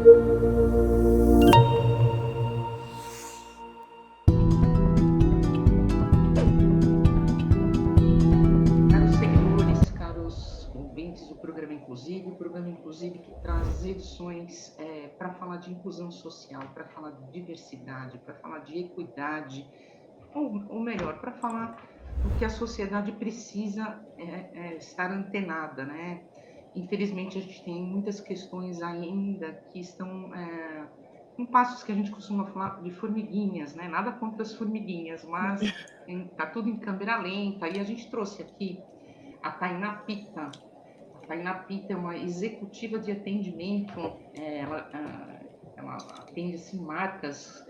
Caros seguidores, caros ouvintes do programa Inclusive que traz edições para falar de inclusão social, para falar de diversidade, para falar de equidade, ou melhor, para falar do que a sociedade precisa estar antenada, né? Infelizmente, a gente tem muitas questões ainda que estão com passos que a gente costuma falar de formiguinhas, né? Nada contra as formiguinhas, mas está tudo em câmera lenta. E a gente trouxe aqui a Tainá Pita. A Tainá Pita é uma executiva de atendimento, ela atende assim, marcas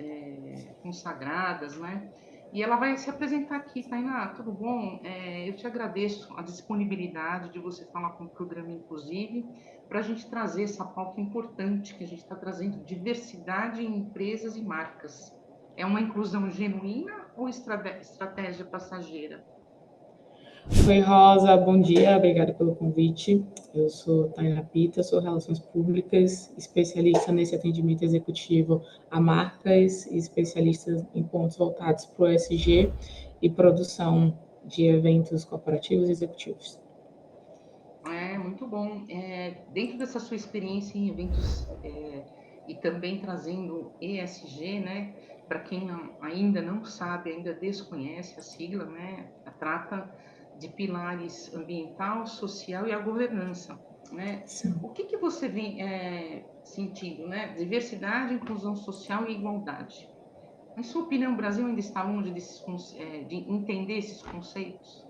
consagradas, né? E ela vai se apresentar aqui. Tainá, tudo bom? Eu te agradeço a disponibilidade de você falar com o programa Inclusive, para a gente trazer essa pauta importante que a gente está trazendo, diversidade em empresas e marcas. É uma inclusão genuína ou estratégia passageira? Oi, Rosa, bom dia, obrigada pelo convite. Eu sou Tainá Pita, sou Relações Públicas, especialista nesse atendimento executivo a marcas e especialista em pontos voltados para o ESG e produção de eventos corporativos e executivos. Muito bom. Dentro dessa sua experiência em eventos e também trazendo ESG, né, para quem ainda não sabe, ainda desconhece a sigla, né, trata de pilares ambiental, social e a governança, né? Sim. O que você vem sentindo, né? Diversidade, inclusão social e igualdade. Em sua opinião, o Brasil ainda está longe de entender esses conceitos?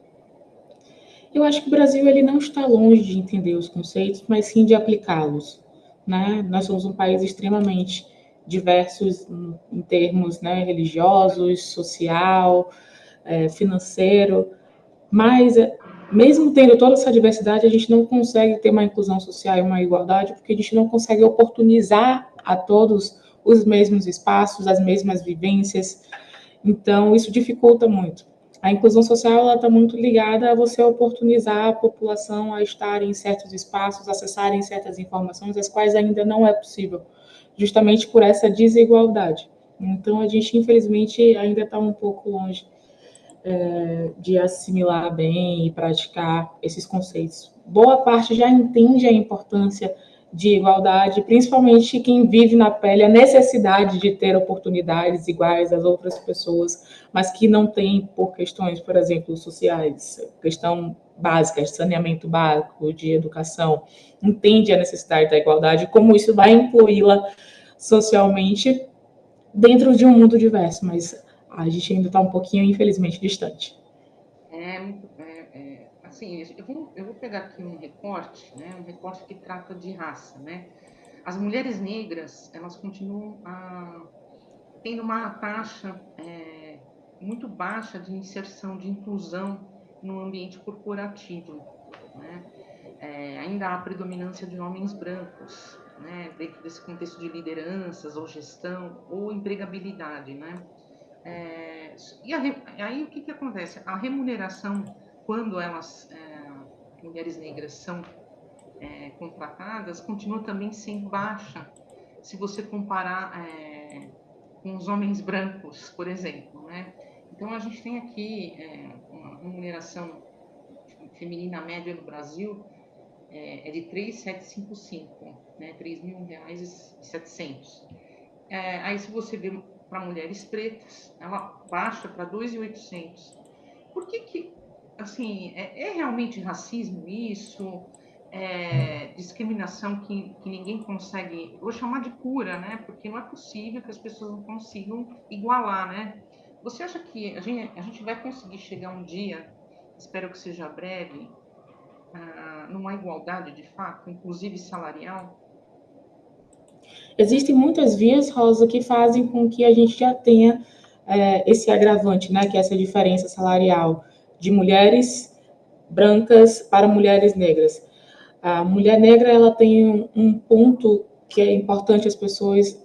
Eu acho que o Brasil ele não está longe de entender os conceitos, mas sim de aplicá-los, né? Nós somos um país extremamente diversos em termos, né, religiosos, social, financeiro, mas mesmo tendo toda essa diversidade, a gente não consegue ter uma inclusão social e uma igualdade, porque a gente não consegue oportunizar a todos os mesmos espaços, as mesmas vivências. Então, isso dificulta muito. A inclusão social está muito ligada a você oportunizar a população a estar em certos espaços, acessarem certas informações, as quais ainda não é possível, justamente por essa desigualdade. Então, a gente, infelizmente, ainda está um pouco longe de assimilar bem e praticar esses conceitos. Boa parte já entende a importância de igualdade, principalmente quem vive na pele a necessidade de ter oportunidades iguais às outras pessoas, mas que não tem por questões, por exemplo, sociais, questão básica, de saneamento básico, de educação, entende a necessidade da igualdade, como isso vai incluí-la socialmente dentro de um mundo diverso, mas a gente ainda está um pouquinho, infelizmente, distante. Assim, eu vou pegar aqui um recorte, né, um recorte que trata de raça, né? As mulheres negras, elas continuam tendo uma taxa muito baixa de inserção, de inclusão no ambiente corporativo, né? Ainda há predominância de homens brancos, né, dentro desse contexto de lideranças ou gestão ou empregabilidade, né? Aí o que acontece? A remuneração, quando mulheres negras são contratadas, continua também sendo baixa, se você comparar com os homens brancos, por exemplo, né? Então, a gente tem aqui uma remuneração feminina média no Brasil de 3.755, né? R$ 3.000,700. Aí, se você vê para mulheres pretas, ela baixa para 2.800. Por que assim, é realmente racismo isso? Discriminação que ninguém consegue, vou chamar de pura, né? Porque não é possível que as pessoas não consigam igualar, né? Você acha que a gente vai conseguir chegar um dia, espero que seja breve, numa igualdade de fato, inclusive salarial? Existem muitas vias, Rosa, que fazem com que a gente já tenha esse agravante, né, que é essa diferença salarial de mulheres brancas para mulheres negras. A mulher negra ela tem um ponto que é importante as pessoas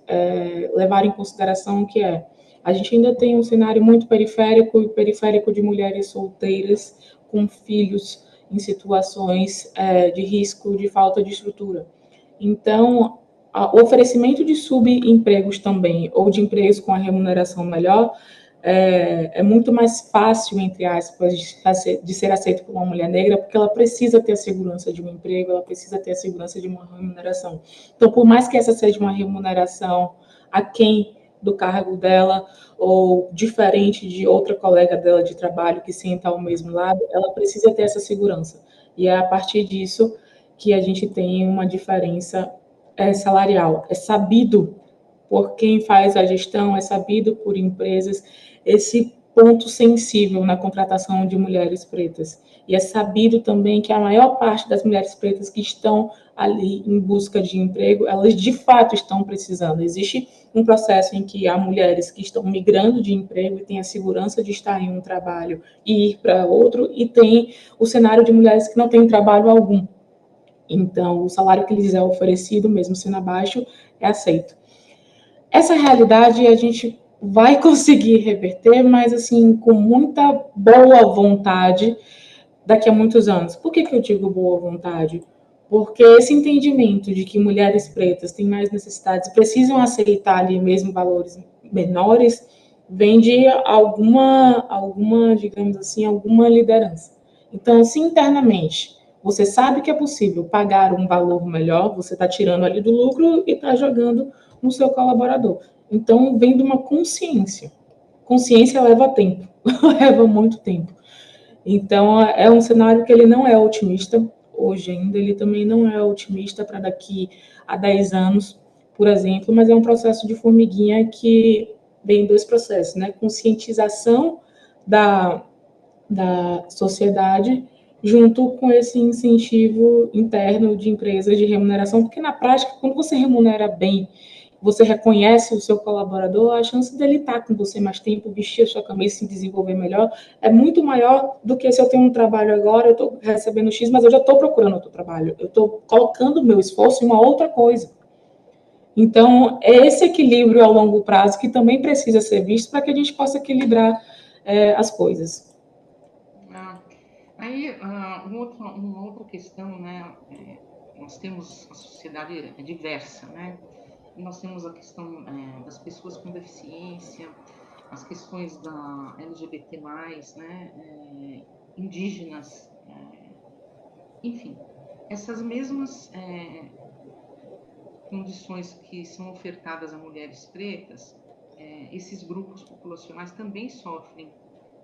levarem em consideração, que é a gente ainda tem um cenário muito periférico e periférico de mulheres solteiras com filhos em situações de risco de falta de estrutura. Então, o oferecimento de subempregos também, ou de empregos com a remuneração melhor, é muito mais fácil, entre aspas, de ser aceito por uma mulher negra, porque ela precisa ter a segurança de um emprego, ela precisa ter a segurança de uma remuneração. Então, por mais que essa seja uma remuneração aquém do cargo dela, ou diferente de outra colega dela de trabalho que senta ao mesmo lado, ela precisa ter essa segurança. E é a partir disso que a gente tem uma diferença salarial. É sabido por quem faz a gestão, é sabido por empresas esse ponto sensível na contratação de mulheres pretas. E é sabido também que a maior parte das mulheres pretas que estão ali em busca de emprego, elas de fato estão precisando. Existe um processo em que há mulheres que estão migrando de emprego e têm a segurança de estar em um trabalho e ir para outro, e tem o cenário de mulheres que não têm trabalho algum. Então, o salário que lhes é oferecido, mesmo sendo abaixo, é aceito. Essa realidade a gente vai conseguir reverter, mas assim, com muita boa vontade daqui a muitos anos. Por que eu digo boa vontade? Porque esse entendimento de que mulheres pretas têm mais necessidades, precisam aceitar ali mesmo valores menores, vem de alguma, digamos assim, alguma liderança. Então, se internamente você sabe que é possível pagar um valor melhor, você está tirando ali do lucro e está jogando no seu colaborador. Então, vem de uma consciência. Consciência leva tempo, leva muito tempo. Então, é um cenário que ele não é otimista hoje ainda, ele também não é otimista para daqui a 10 anos, por exemplo, mas é um processo de formiguinha que vem dois processos, né? Conscientização da sociedade junto com esse incentivo interno de empresas de remuneração, porque na prática, quando você remunera bem, você reconhece o seu colaborador, a chance dele estar com você mais tempo, vestir a sua camisa, se desenvolver melhor, é muito maior do que se eu tenho um trabalho agora, eu estou recebendo X, mas eu já estou procurando outro trabalho, eu estou colocando o meu esforço em uma outra coisa. Então, é esse equilíbrio a longo prazo que também precisa ser visto para que a gente possa equilibrar as coisas. Aí, uma outra questão, né? Nós temos a sociedade diversa, né? Nós temos a questão das pessoas com deficiência, as questões da LGBT+, né? Indígenas, enfim, essas mesmas condições que são ofertadas a mulheres pretas, esses grupos populacionais também sofrem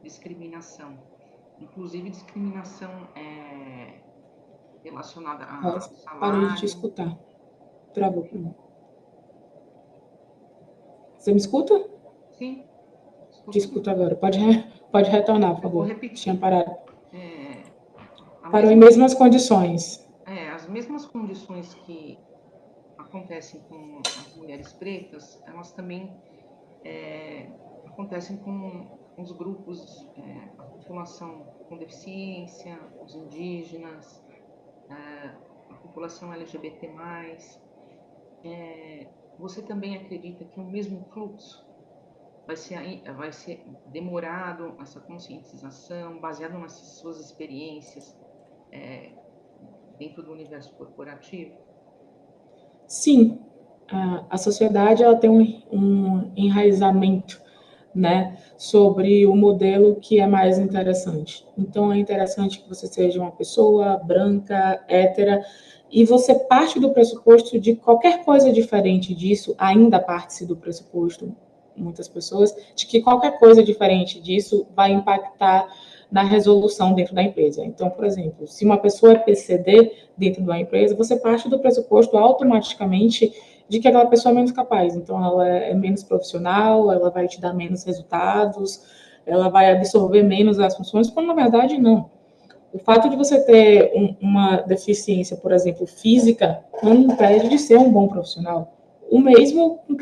discriminação, inclusive discriminação relacionada a salário. Parei de te escutar. Travou para mim. Você me escuta? Sim. Te escuto agora. Pode retornar, por favor. Vou repetir. Tinha parado. Parou em mesmas condições. As mesmas condições que acontecem com as mulheres pretas, elas também acontecem com os grupos, a população com deficiência, os indígenas, a população LGBT+. Você também acredita que o mesmo fluxo vai ser demorado, essa conscientização, baseado nessas suas experiências dentro do universo corporativo? Sim, a sociedade ela tem um enraizamento, né, sobre o modelo que é mais interessante. Então, é interessante que você seja uma pessoa branca, hétera, e você parte do pressuposto de qualquer coisa diferente disso, ainda parte-se do pressuposto, muitas pessoas, de que qualquer coisa diferente disso vai impactar na resolução dentro da empresa. Então, por exemplo, se uma pessoa é PCD dentro de uma empresa, você parte do pressuposto automaticamente de que aquela pessoa é menos capaz. Então, ela é menos profissional, ela vai te dar menos resultados, ela vai absorver menos as funções, quando na verdade não. O fato de você ter uma deficiência, por exemplo, física, não impede de ser um bom profissional. O mesmo com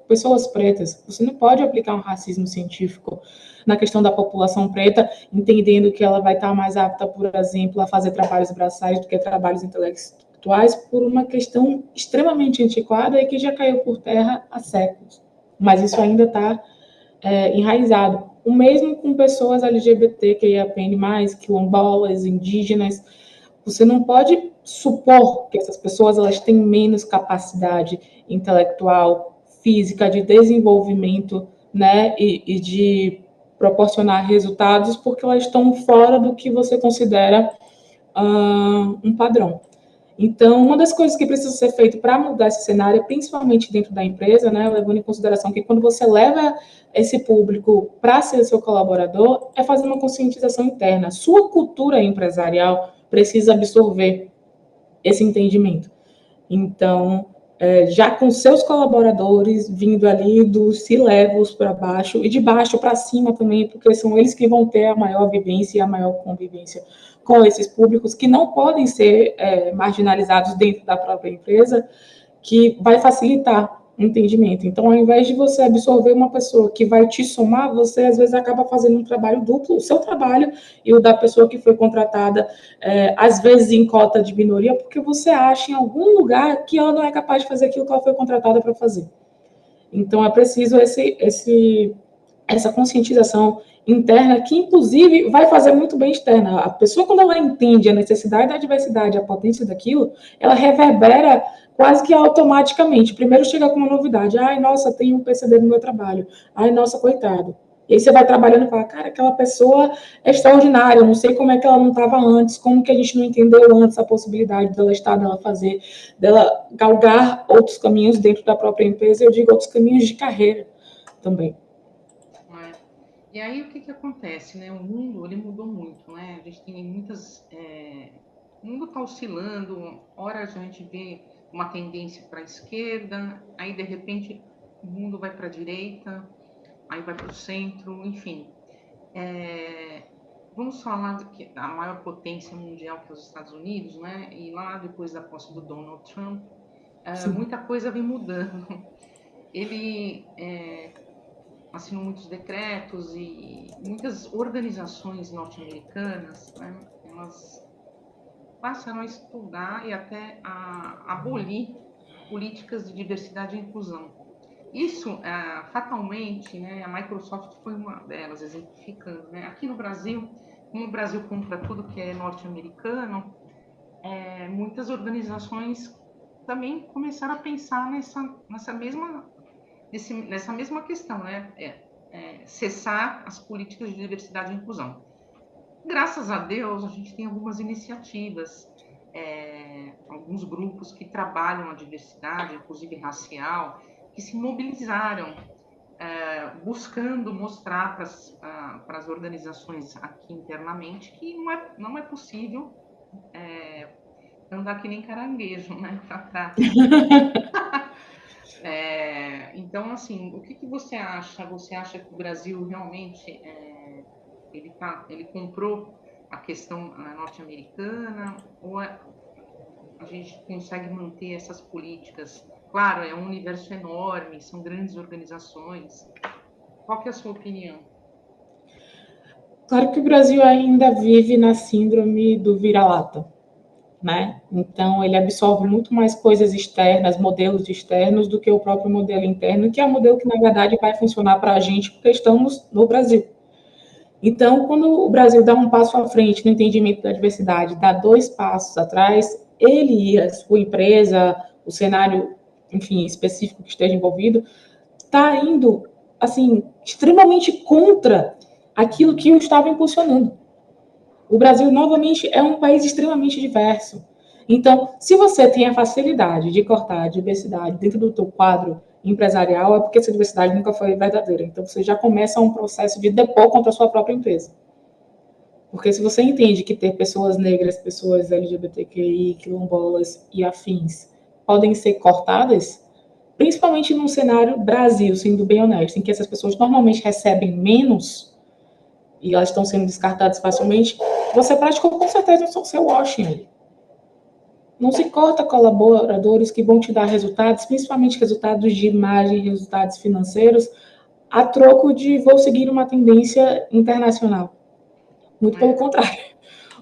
pessoas pretas. Você não pode aplicar um racismo científico na questão da população preta, entendendo que ela vai estar mais apta, por exemplo, a fazer trabalhos braçais do que trabalhos intelectuais, por uma questão extremamente antiquada e que já caiu por terra há séculos. Mas isso ainda está enraizado. O mesmo com pessoas LGBT, que aprendem mais, quilombolas, indígenas. Você não pode supor que essas pessoas elas têm menos capacidade intelectual, física, de desenvolvimento, né, e de proporcionar resultados, porque elas estão fora do que você considera um padrão. Então, uma das coisas que precisa ser feito para mudar esse cenário, principalmente dentro da empresa, né, levando em consideração que quando você leva esse público para ser seu colaborador, é fazer uma conscientização interna. Sua cultura empresarial precisa absorver esse entendimento. Então, já com seus colaboradores vindo ali dos C-levels para baixo e de baixo para cima também, porque são eles que vão ter a maior vivência e a maior convivência com esses públicos que não podem ser marginalizados dentro da própria empresa, que vai facilitar o entendimento. Então, ao invés de você absorver uma pessoa que vai te somar, você às vezes acaba fazendo um trabalho duplo, o seu trabalho e o da pessoa que foi contratada, às vezes em cota de minoria, porque você acha em algum lugar que ela não é capaz de fazer aquilo que ela foi contratada para fazer. Então, é preciso essa conscientização interna, que inclusive vai fazer muito bem externa. A pessoa, quando ela entende a necessidade da diversidade, a potência daquilo, ela reverbera quase que automaticamente. Primeiro chega com uma novidade. Ai, nossa, tem um PCD no meu trabalho. Ai, nossa, coitado. E aí você vai trabalhando e fala, cara, aquela pessoa é extraordinária, eu não sei como é que ela não estava antes, como que a gente não entendeu antes a possibilidade dela estar, dela fazer, dela galgar outros caminhos dentro da própria empresa, eu digo outros caminhos de carreira também. E aí o que acontece, né? O mundo ele mudou muito, né? A gente tem muitas, o mundo está oscilando. Ora a gente vê uma tendência para a esquerda, aí de repente o mundo vai para a direita, aí vai para o centro, enfim. Vamos falar da maior potência mundial que é os Estados Unidos, né? E lá depois da posse do Donald Trump, muita coisa vem mudando. Ele assinou muitos decretos e muitas organizações norte-americanas, né, elas passaram a estudar e até a abolir políticas de diversidade e inclusão. Isso, fatalmente, né, a Microsoft foi uma delas, exemplificando. Né? Aqui no Brasil, como o Brasil compra tudo que é norte-americano, muitas organizações também começaram a pensar nessa mesma questão, né? Cessar as políticas de diversidade e inclusão. Graças a Deus, a gente tem algumas iniciativas, alguns grupos que trabalham a diversidade, inclusive racial, que se mobilizaram, buscando mostrar para as organizações aqui internamente que não é possível andar que nem caranguejo, né? Então, assim, o que você acha? Você acha que o Brasil realmente ele comprou a questão norte-americana ou a gente consegue manter essas políticas? Claro, é um universo enorme, são grandes organizações. Qual que é a sua opinião? Claro que o Brasil ainda vive na síndrome do vira-lata, né? Então, ele absorve muito mais coisas externas, modelos externos, do que o próprio modelo interno, que é o modelo que, na verdade, vai funcionar para a gente, porque estamos no Brasil. Então, quando o Brasil dá um passo à frente no entendimento da diversidade, dá 2 passos atrás, ele e a sua empresa, o cenário, enfim, específico que esteja envolvido, está indo, assim, extremamente contra aquilo que o estava impulsionando. O Brasil, novamente, é um país extremamente diverso. Então, se você tem a facilidade de cortar a diversidade dentro do teu quadro empresarial, é porque essa diversidade nunca foi verdadeira. Então, você já começa um processo de depor contra a sua própria empresa. Porque se você entende que ter pessoas negras, pessoas LGBTQI, quilombolas e afins podem ser cortadas, principalmente num cenário Brasil, sendo bem honesto, em que essas pessoas normalmente recebem menos e elas estão sendo descartadas facilmente, você praticou com certeza o seu washing ali. Não se corta colaboradores que vão te dar resultados, principalmente resultados de imagem, resultados financeiros, a troco de vou seguir uma tendência internacional. Muito pelo contrário,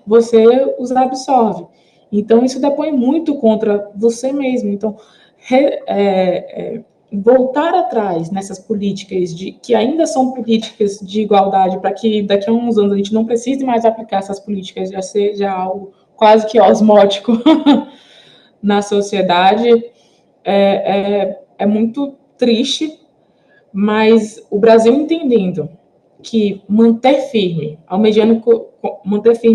você os absorve. Então, isso depõe muito contra você mesmo. Então, voltar atrás nessas políticas que ainda são políticas de igualdade, para que daqui a uns anos a gente não precise mais aplicar essas políticas, já seja algo quase que osmótico na sociedade. É muito triste, mas o Brasil entendendo que manter firme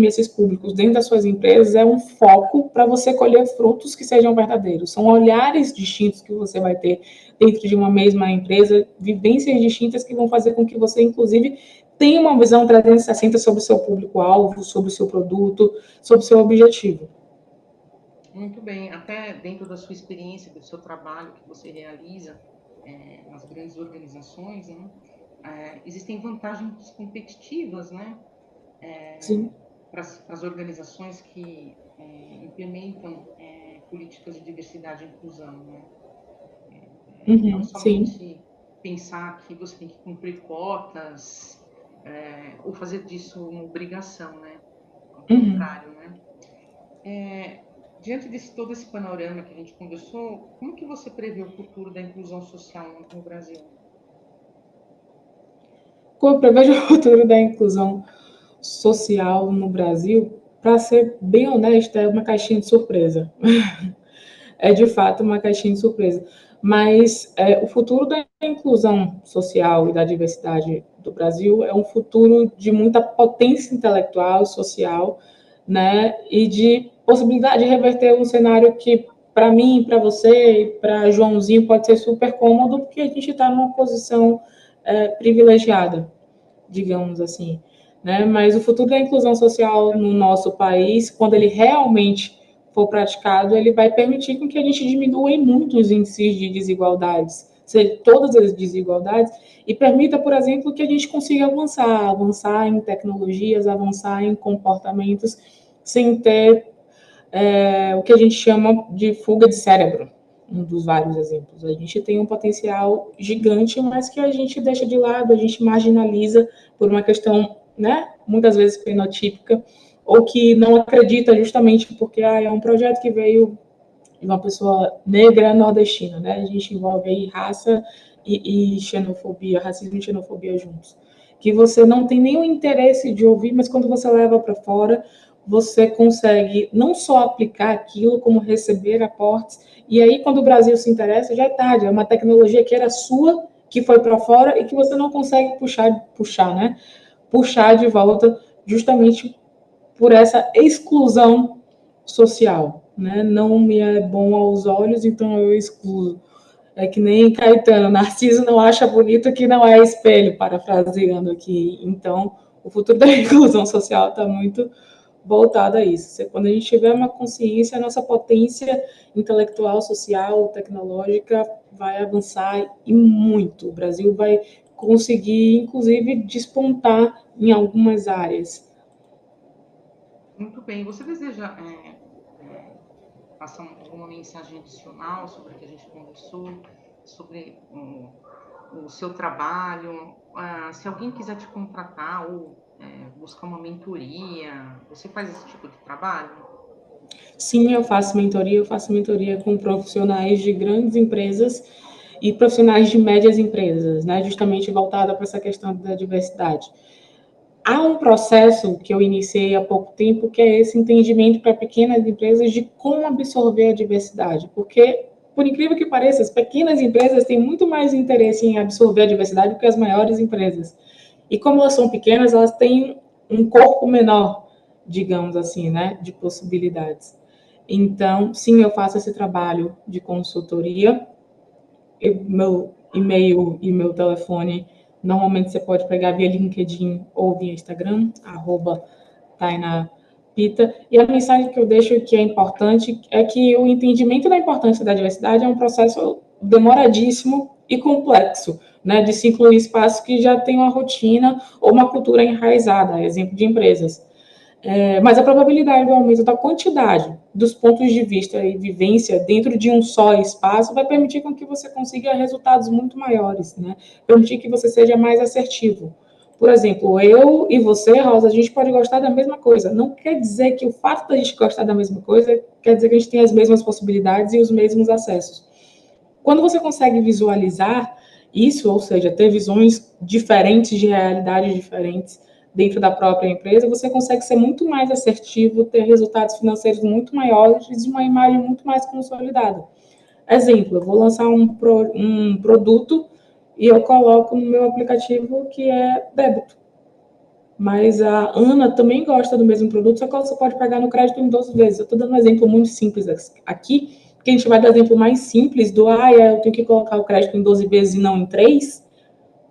esses públicos dentro das suas empresas é um foco para você colher frutos que sejam verdadeiros. São olhares distintos que você vai ter dentro de uma mesma empresa, vivências distintas que vão fazer com que você, inclusive, tenha uma visão 360 sobre o seu público-alvo, sobre o seu produto, sobre o seu objetivo. Muito bem, até dentro da sua experiência, do seu trabalho que você realiza nas grandes organizações, né, existem vantagens competitivas, né, Sim. para as organizações que implementam políticas de diversidade e inclusão, né? Não Sim. somente pensar que você tem que cumprir cotas ou fazer disso uma obrigação, né? Ao contrário, né? Diante de todo esse panorama que a gente conversou, como que você prevê o futuro da inclusão social no Brasil? Como eu prevejo o futuro da inclusão social no Brasil, para ser bem honesta, é uma caixinha de surpresa. É de fato uma caixinha de surpresa. Mas o futuro da inclusão social e da diversidade do Brasil é um futuro de muita potência intelectual e social, né? E de possibilidade de reverter um cenário que, para mim, para você e para Joãozinho, pode ser super cômodo, porque a gente está numa posição privilegiada, digamos assim, né? Mas o futuro da inclusão social no nosso país, quando ele realmente for praticado, ele vai permitir com que a gente diminua em muito os índices de desigualdades, seja, todas as desigualdades, e permita, por exemplo, que a gente consiga avançar em tecnologias, avançar em comportamentos, sem ter o que a gente chama de fuga de cérebro, um dos vários exemplos. A gente tem um potencial gigante, mas que a gente deixa de lado, a gente marginaliza por uma questão, né, muitas vezes fenotípica, ou que não acredita justamente porque é um projeto que veio de uma pessoa negra nordestina, né? A gente envolve aí raça e xenofobia, racismo e xenofobia juntos. Que você não tem nenhum interesse de ouvir, mas quando você leva para fora, você consegue não só aplicar aquilo, como receber aportes. E aí, quando o Brasil se interessa, já é tarde. É uma tecnologia que era sua, que foi para fora e que você não consegue puxar, né? Puxar de volta, justamente por essa exclusão social, né? Não me é bom aos olhos, então eu excluo. É que nem Caetano, Narciso não acha bonito que não é espelho, parafraseando aqui. Então, o futuro da inclusão social está muito voltado a isso. Quando a gente tiver uma consciência, a nossa potência intelectual, social, tecnológica vai avançar e muito. O Brasil vai conseguir, inclusive, despontar em algumas áreas. Muito bem. Você deseja passar alguma mensagem adicional sobre o que a gente conversou, sobre o seu trabalho? Se alguém quiser te contratar ou buscar uma mentoria, você faz esse tipo de trabalho? Sim, eu faço mentoria com profissionais de grandes empresas e profissionais de médias empresas, né, justamente voltada para essa questão da diversidade. Há um processo que eu iniciei há pouco tempo, que é esse entendimento para pequenas empresas de como absorver a diversidade, porque, por incrível que pareça, as pequenas empresas têm muito mais interesse em absorver a diversidade do que as maiores empresas. E como elas são pequenas, elas têm um corpo menor, digamos assim, né, de possibilidades. Então, sim, eu faço esse trabalho de consultoria. Meu e-mail e meu telefone, normalmente você pode pegar via LinkedIn ou via Instagram, @tainapita. E a mensagem que eu deixo que é importante é que o entendimento da importância da diversidade é um processo demoradíssimo e complexo, né, de se incluir espaços que já têm uma rotina ou uma cultura enraizada, exemplo de empresas. Mas a probabilidade do aumento da quantidade dos pontos de vista e vivência dentro de um só espaço vai permitir com que você consiga resultados muito maiores, né? Permitir que você seja mais assertivo. Por exemplo, eu e você, Rosa, a gente pode gostar da mesma coisa. Não quer dizer que o fato da gente gostar da mesma coisa quer dizer que a gente tem as mesmas possibilidades e os mesmos acessos. Quando você consegue visualizar isso, ou seja, ter visões diferentes de realidades diferentes, dentro da própria empresa, você consegue ser muito mais assertivo, ter resultados financeiros muito maiores e uma imagem muito mais consolidada. Exemplo, eu vou lançar um produto e eu coloco no meu aplicativo que é débito. Mas a Ana também gosta do mesmo produto, só que você pode pagar no crédito em 12 vezes. Eu estou dando um exemplo muito simples aqui, porque a gente vai dar exemplo mais simples do, eu tenho que colocar o crédito em 12 vezes e não em 3,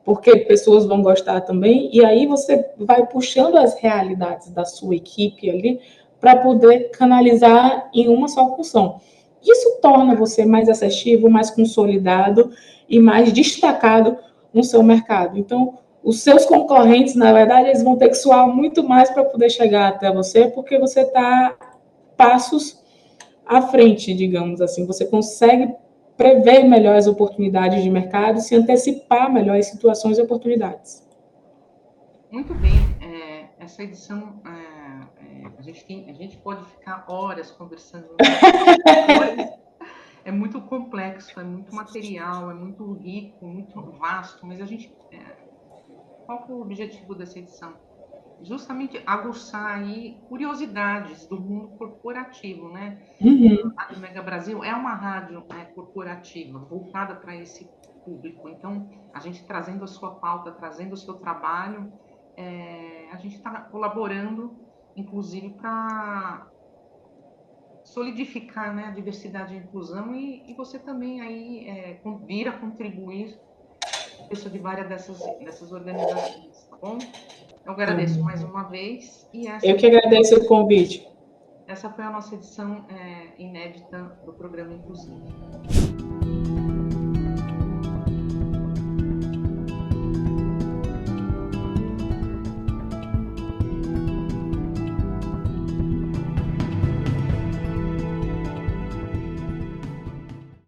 porque pessoas vão gostar também, e aí você vai puxando as realidades da sua equipe ali para poder canalizar em uma só função. Isso torna você mais assertivo, mais consolidado e mais destacado no seu mercado. Então, os seus concorrentes, na verdade, eles vão ter que suar muito mais para poder chegar até você, porque você está passos à frente, digamos assim. Você consegue prever melhor as oportunidades de mercado, se antecipar melhor as situações e oportunidades. Muito bem. Essa edição, a gente pode ficar horas conversando. É muito complexo, é muito material, é muito rico, muito vasto, mas qual que é o objetivo dessa edição? Justamente aguçar aí curiosidades do mundo corporativo, né? A Rádio Mega Brasil é uma rádio corporativa, voltada para esse público. Então, a gente trazendo a sua pauta, trazendo o seu trabalho, a gente está colaborando, inclusive, para solidificar, né, a diversidade e a inclusão, e você também aí vir a contribuir com isso de várias dessas organizações, tá bom? Eu agradeço mais uma vez. Eu que agradeço o convite. Essa foi a nossa edição inédita do programa Inclusive.